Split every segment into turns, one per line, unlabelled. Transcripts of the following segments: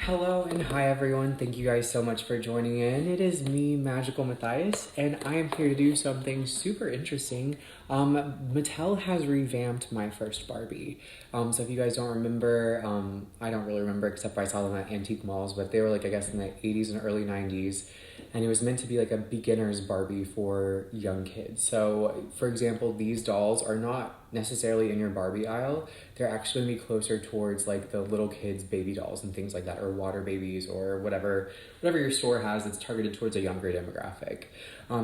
Hello and hi everyone. Thank you guys so much for joining in. It is me, Magical Matthias, and I am here to do something super interesting. Mattel has revamped my First Barbie. So if you guys don't remember, I don't really remember except for I saw them at antique malls, but they were like, I guess in the 80s and early 90s. And it was meant to be like a beginner's Barbie for young kids. So for example, these dolls are not necessarily in your Barbie aisle. They're actually gonna be closer towards like the little kids baby dolls and things like that, or water babies, or whatever your store has that's targeted towards a younger demographic.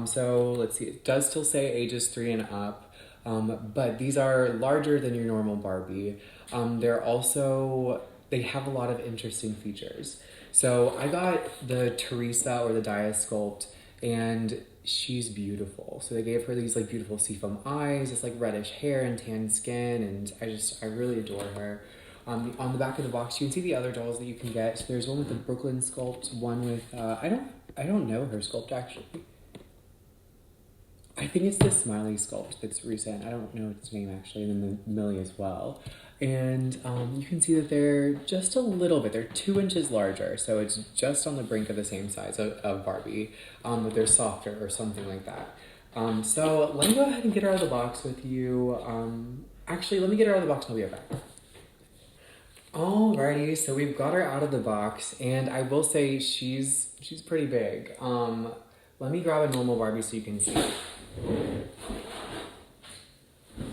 So let's see, it does still say ages 3 and up, but these are larger than your normal Barbie. They have a lot of interesting features. So I got the Teresa or the Daya sculpt, and she's beautiful. So they gave her these like beautiful seafoam eyes, this like reddish hair and tan skin, and I really adore her. On the back of the box, you can see the other dolls that you can get. So there's one with the Brooklyn sculpt, one with I don't know her sculpt actually. I think it's the Smiley sculpt that's recent. I don't know its name actually, and then the Millie as well. And you can see that they're just a little bit, they're 2 inches larger, so it's just on the brink of the same size of Barbie, but they're softer or something like that. So let me go ahead and get her out of the box with you. Actually, let me get her out of the box and I'll be right back. Alrighty, so we've got her out of the box, and I will say she's pretty big. Let me grab a normal Barbie so you can see.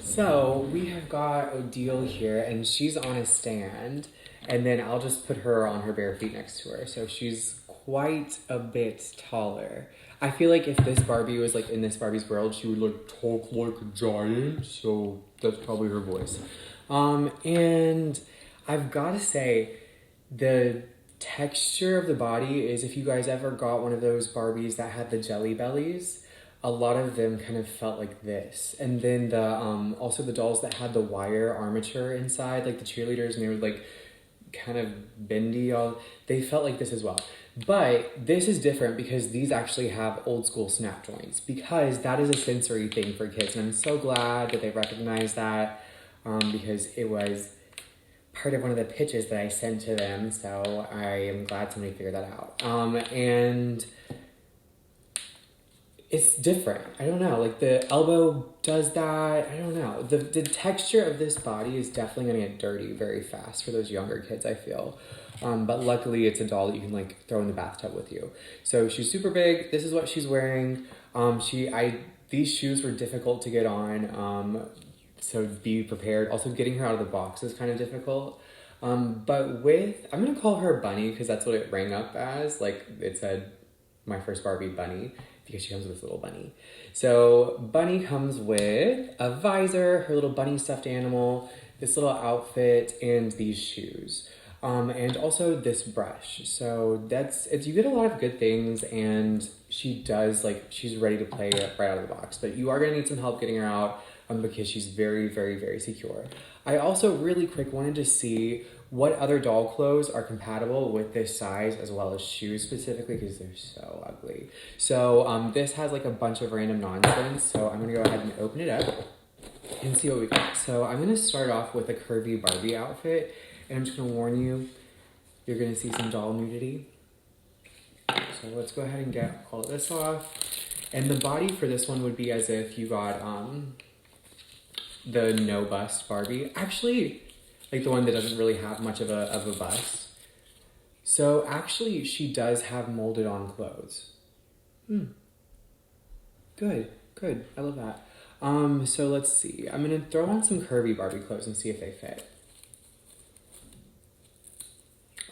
So we have got Odile here, and she's on a stand, and then I'll just put her on her bare feet next to her. So she's quite a bit taller. I feel like if this Barbie was like in this Barbie's world, she would like talk like a giant. So that's probably her voice. And I've got to say, the texture of the body is, if you guys ever got one of those Barbies that had the jelly bellies, a lot of them kind of felt like this. And then the also the dolls that had the wire armature inside, like the cheerleaders, and they were like kind of bendy, they felt like this as well. But this is different because these actually have old school snap joints, because that is a sensory thing for kids. And I'm so glad that they recognized that, because it was part of one of the pitches that I sent to them. So I am glad somebody figured that out. And it's different. I don't know, like the elbow does that. I don't know. The texture of this body is definitely gonna get dirty very fast for those younger kids, I feel. But luckily it's a doll that you can like throw in the bathtub with you. So she's super big. This is what she's wearing. These shoes were difficult to get on. So be prepared. Also getting her out of the box is kind of difficult. I'm gonna call her Bunny because that's what it rang up as. Like it said, my First Barbie Bunny, because she comes with this little bunny. So Bunny comes with a visor, her little bunny stuffed animal, this little outfit, and these shoes. And also this brush. So you get a lot of good things, and she's ready to play right out of the box. But you are gonna need some help getting her out, because she's very, very, very secure. I also really quick wanted to see what other doll clothes are compatible with this size, as well as shoes specifically, because they're so ugly. So this has like a bunch of random nonsense. So I'm gonna go ahead and open it up and see what we got. So I'm gonna start off with a curvy Barbie outfit, and I'm just gonna warn you, you're gonna see some doll nudity. So let's go ahead and get all of this off. And the body for this one would be as if you got the no bust Barbie. Actually, like the one that doesn't really have much of a bust. So actually, she does have molded on clothes. Good. I love that. So let's see. I'm gonna throw on some curvy Barbie clothes and see if they fit.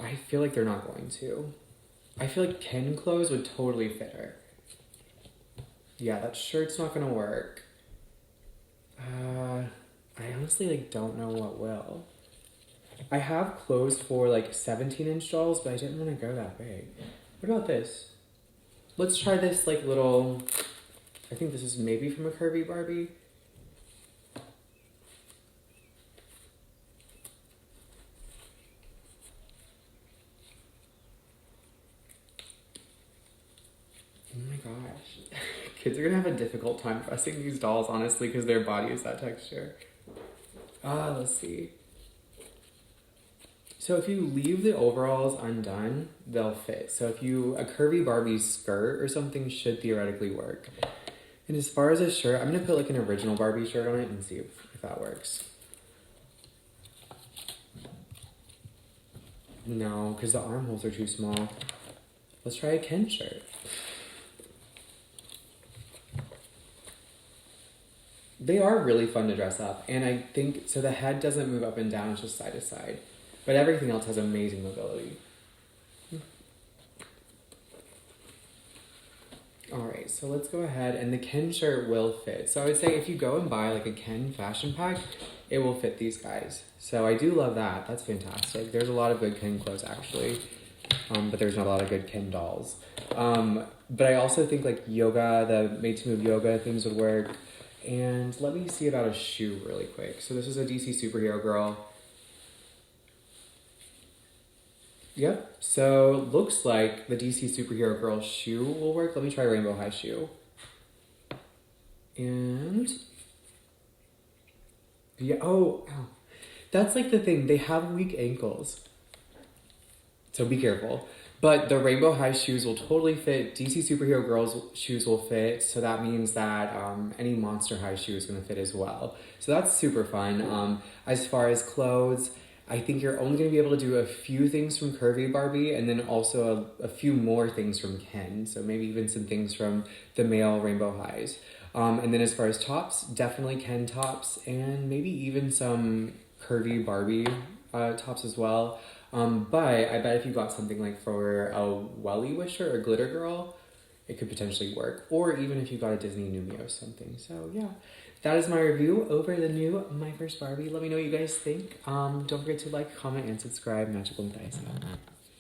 I feel like they're not going to. I feel like Ken clothes would totally fit her. Yeah, that shirt's not gonna work. I honestly don't know what will. I have clothes for 17-inch dolls, but I didn't want to go that big. What about this? Let's try this little, I think this is maybe from a curvy Barbie. Oh my gosh. Kids are gonna have a difficult time dressing these dolls, honestly, because their body is that texture. Let's see. So if you leave the overalls undone, they'll fit. So if you, a curvy Barbie skirt or something should theoretically work. And as far as a shirt, I'm gonna put like an original Barbie shirt on it and see if that works. No, because the armholes are too small. Let's try a Ken shirt. They are really fun to dress up. And I think, so the head doesn't move up and down, it's just side to side. But everything else has amazing mobility. Alright, so let's go ahead, and the Ken shirt will fit. So I would say if you go and buy like a Ken fashion pack, it will fit these guys. So I do love that. That's fantastic. There's a lot of good Ken clothes actually, but there's not a lot of good Ken dolls. But I also think like yoga, the made to move yoga things would work. And let me see about a shoe really quick. So this is a DC Superhero Girl. Yep, so looks like the DC Superhero Girl shoe will work. Let me try Rainbow High shoe. And yeah, oh, that's like the thing. They have weak ankles, so be careful. But the Rainbow High shoes will totally fit. DC Superhero Girl's shoes will fit, so that means that any Monster High shoe is going to fit as well. So that's super fun. As far as clothes, I think you're only going to be able to do a few things from Curvy Barbie and then also a few more things from Ken. So maybe even some things from the male Rainbow Highs. And then as far as tops, definitely Ken tops and maybe even some Curvy Barbie tops as well. But I bet if you got something like for a Welly Wisher or Glitter Girl, it could potentially work. Or even if you got a Disney Numio something. So yeah, that is my review over the new My First Barbie. Let me know what you guys think. Don't forget to like, comment, and subscribe. Magical and Daya.